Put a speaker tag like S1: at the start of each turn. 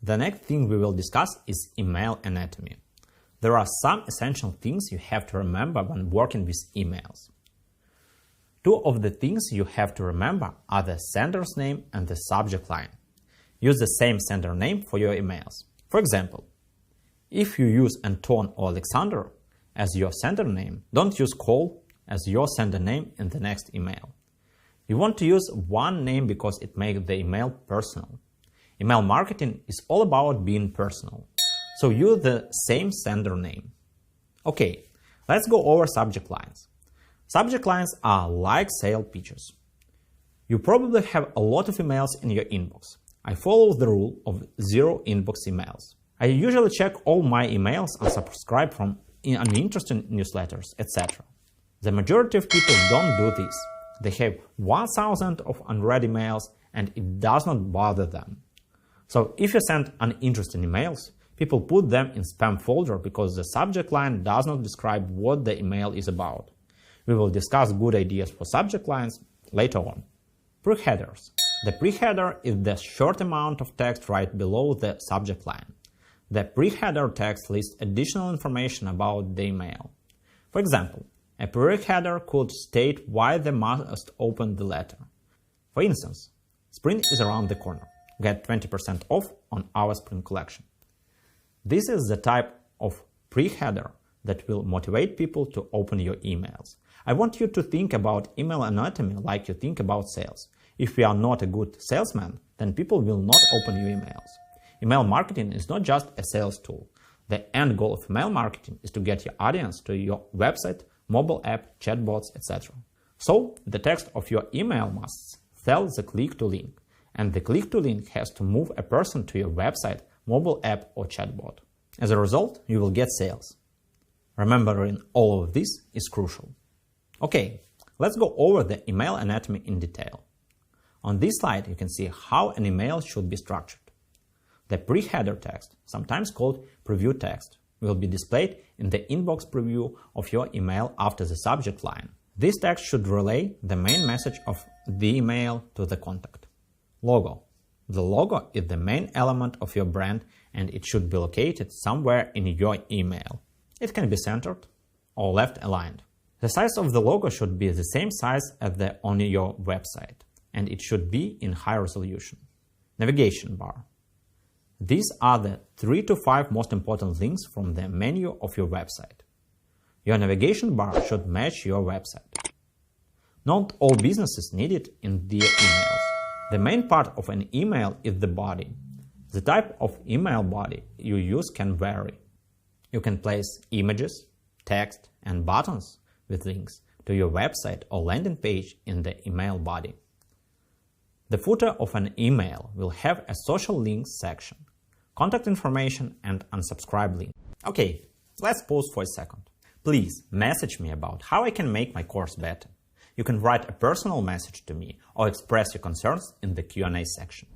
S1: The next thing we will discuss is email anatomy. There are some essential things you have to remember when working with emails. Two of the things you have to remember are the sender's name and the subject line. Use the same sender name for your emails. For example, if you use Anton or Alexander as your sender name, don't use Cole as your sender name in the next email. You want to use one name because it makes the email personal. Email marketing is all about being personal, so use the same sender name. Okay, let's go over subject lines. Subject lines are like sales pitches. You probably have a lot of emails in your inbox. I follow the rule of 0 inbox emails. I usually check all my emails and subscribe from uninteresting newsletters, etc. The majority of people don't do this. They have 1,000 of unread emails and it does not bother them. So if you send uninteresting emails, people put them in spam folder because the subject line does not describe what the email is about. We will discuss good ideas for subject lines later on. Pre-headers. The pre-header is the short amount of text right below the subject line. The pre-header text lists additional information about the email. For example, a pre-header could state why they must open the letter. For instance, spring is around the corner. Get 20% off on our spring collection. This is the type of pre-header that will motivate people to open your emails. I want you to think about email anatomy like you think about sales. If you are not a good salesman, then people will not open your emails. Email marketing is not just a sales tool. The end goal of email marketing is to get your audience to your website, mobile app, chatbots, etc. So, the text of your email must sell the click to link, and the click to link has to move a person to your website, mobile app, or chatbot. As a result, you will get sales. Remembering all of this is crucial. Okay, let's go over the email anatomy in detail. On this slide, you can see how an email should be structured. The pre-header text, sometimes called preview text, will be displayed in the inbox preview of your email after the subject line. This text should relay the main message of the email to the contact. Logo. The logo is the main element of your brand and it should be located somewhere in your email. It can be centered or left aligned. The size of the logo should be the same size as on your website, and it should be in high resolution. Navigation bar. These are the 3 to 5 most important things from the menu of your website. Your navigation bar should match your website. Not all businesses need it in their emails. The main part of an email is the body. The type of email body you use can vary. You can place images, text, and buttons with links to your website or landing page in the email body. The footer of an email will have a social links section, contact information, and unsubscribe link. Okay, let's pause for a second. Please message me about how I can make my course better. You can write a personal message to me or express your concerns in the Q&A section.